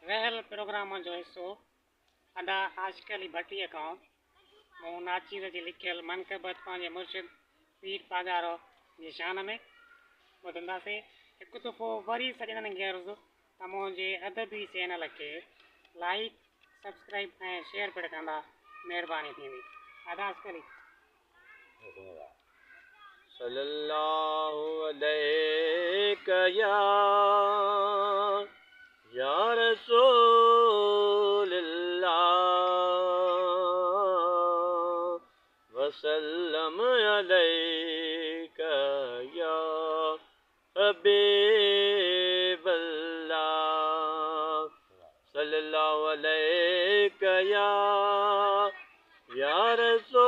रहियल प्रोग्राम जो हिसो अदा आशिक़ अली भट्टीअ खां मूं नाचीर जी लिखियल मनक़बत पंहिंजे मुर्शिद पीर पागारो जी शान में ॿुधंदासीं। हिकु दफ़ो वरी सॼणनि खे अर्ज़ु त मुंहिंजे अदबी चैनल खे लाइक सब्सक्राइब ऐं शेयर पिणु कंदा महिरबानी थींदी। अदा आशिक़ अली सल्लल्लाहु अलैका या रसूलल्लाह वसल्लम अलैका या हबीबल्लाह सल्लल्लाहु अलैका या रसूलल्लाह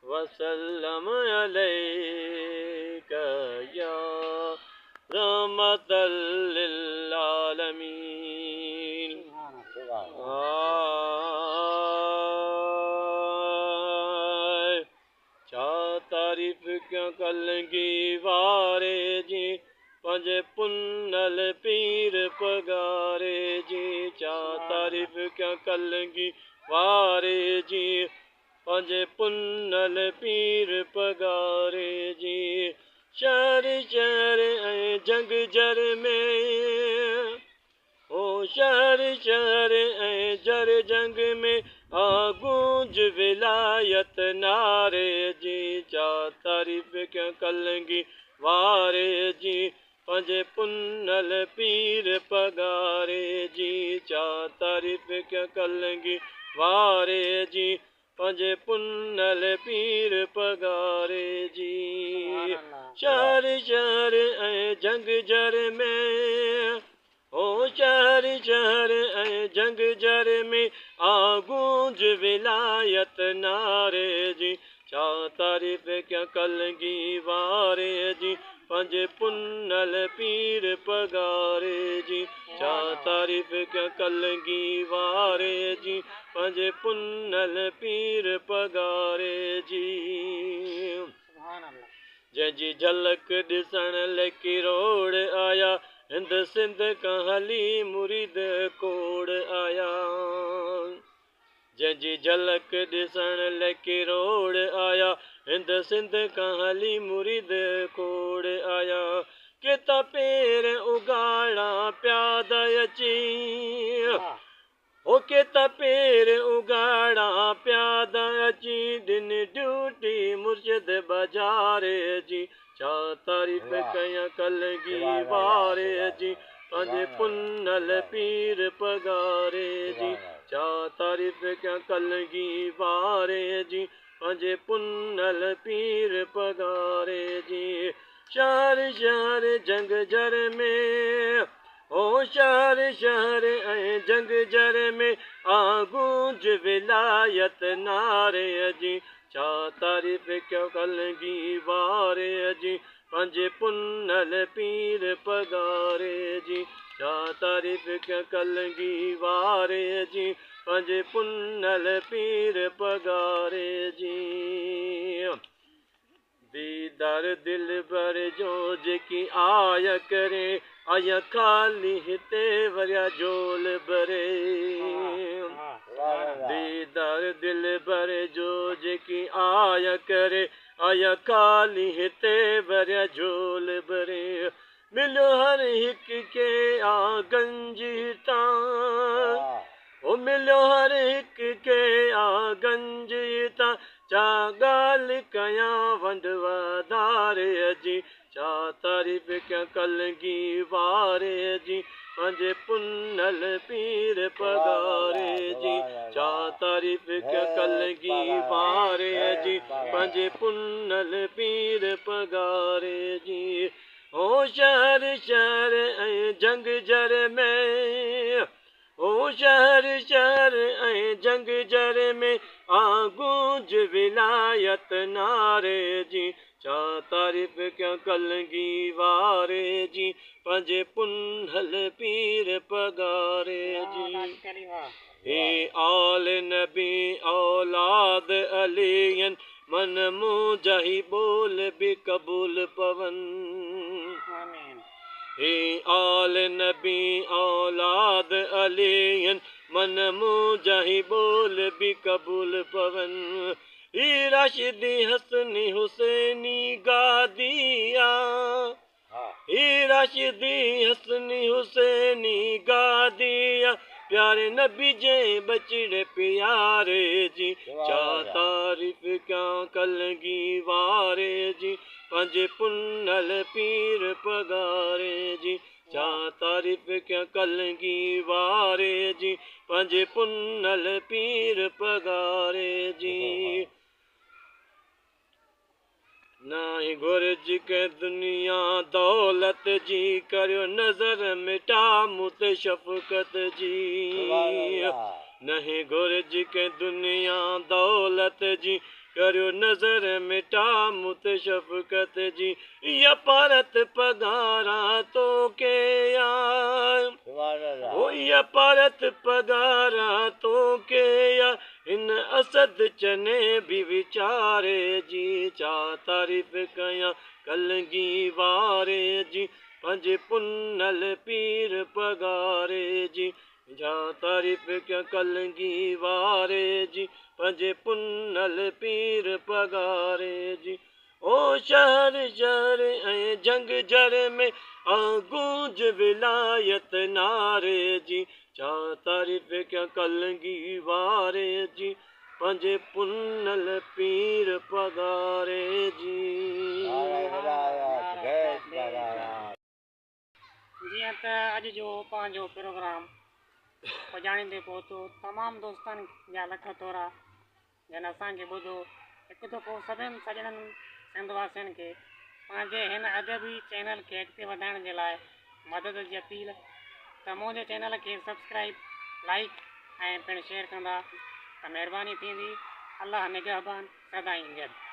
वसल्लम अलैका या रहमतल लिल आलमीन। छा तारीफ़ क्यों कलंगी वारे जी पंजे पुनल पीर पगारे जी। छा तारीफ़ क्यों कलंगी वारे जी पंजे पुनल पीर पगारे जी। शहर शहर ऐं जंग जर में ओ शहर शहर ऐं जर जंग में गूंज विलायत नारे जी। छा तारीफ़ क्यों कलंगी वारे जी पंजे पुनल पीर पगारे जी। छा तारीफ़ क्यों कलंगी वारे जी पंजे पुनल पीर पगारे जी। शहर शहर ऐं जंग जर में ओ शहर शहर ऐं जंग जर में गूंज विलायत नारे जी। छा तारीफ़ क्यों कलंगी वारे जी पंजे पुनल पीर पगारे जी। छा तारीफ़ क्यों कलंगी वारे जी पंजे पुनल पीर पगारे जी। जंहिंजी झलक ॾिसण लेकी रोड़ आया हिंद सिंध खां हली मुरीद कोड़ आया। जंहिंजी झलक ॾिसण लेकी रोड़ आया हिंद सिंध खां हली मुरीद कोड़ आया। केता पेर उगाड़ा प्याद अची ओ केता पेर उगाड़ा प्याद अची दिन ड्यूटी मुर्शिद बाजारे जी। छा तारीफ़ कयां कलगी वारे जी पंजे पुनल पीर पगारे जी। छा तारीफ़ कयां कलगी वारे जी पंजे पुनल पीर पगारे जी। शहर शहर जंग जर में ओ शहर शहर ऐं जंग जर में गूंज विलायत नारे जी। छा तारीफ़ क्यों कलंगी वारे जी पंजे पुनल पीर पगारे जी। छा तारीफ़ क्यों कलंगी वारे जी पंजे पुनल पीर पगारे जी। दीदार दिल भर जो जेकी आय करे आया खाली हिते वरिया झोल भरे। दीदार दिल भर जो जेकी आय करे आया खाली हिते वरिया झोल भरे। मिलो हर हिक के गंज तां ओ मिलो हर हिक के गंज तां। छा ॻाल्हि कयां वंड वधारे जी। छा तारीफ़ क्यों कलंगी वारे जी पंजे पुनल पीर पगारे जी। छा तारीफ़ क्यों कलंगी वारे जी पंजे पुनल पीर पगारे जी। ओ शहर शहर ऐं जंग जर में ओ शहर शहर ऐं जंग जर में गूंज विलायत नारे जी। छा तारीफ़ क्यों कलंगी वारे जी पंजे पुनल पीर पगारे जी। हे आल नबी औलाद अलियन मन मुंहिंजा ही बोल बि क़बूल पवन। हे आल नबी औलाद अली मन मुंहिंजा ही बोल बि क़बूल पवन ही राशिदी हसनी हुसैनी गादिया ही राशिदी हसनी हुसैनी गादिया प्यारे नबी जे बचड़े प्यारे जी चा तारीफ़ क्या कलगी वारे जी पंहिंजे पुनल पीर पगारे जी चा तारीफ़ क्या कलगी वारे जी पंहिंजे पुनल पीर पगारे जी नाही घुर्ज के दुनिया दौलत जी करियो नज़र मिटा मुत शफ़क़त जी नहीं घुर्ज के दुनिया दौलत जी करियो नज़र मिटा मुत शफ़क़त जी या परत पगारा तो के ओ या परत पगारा तो के इन असद चने भी विचारे जी चा तारीफ़ कया कलगी वारे जी पंहिंजे पुनल पीर पगारे जी जा तारीफ़ क्या कलगी वारे जी पंहिंजे पुनल पीर पगारे जी ओ शहर शहर ऐं जंग जर में गूंज विलायत नारे जी चा तारीफ़ क्या कलगी वारे जी पंहिंजे पुनल पीर पगारे जी जीअं त अॼु जो पंहिंजो प्रोग्राम पुॼाणींदे पहुतो तमामु दोस्तनि जा लख थोरा जन असांखे ॿुधो हिकु दफ़ो सभिनि सॼणनि सिंधवासियुनि खे पंहिंजे हिन अदबी चैनल खे अॻिते वधाइण जे लाइ मदद जी अपील त मुंहिंजे चैनल खे सब्सक्राइब लाइक ऐं पिणु शेयर कंदा त महिरबानी थींदी अलाह निगहबान सदाईं गॾु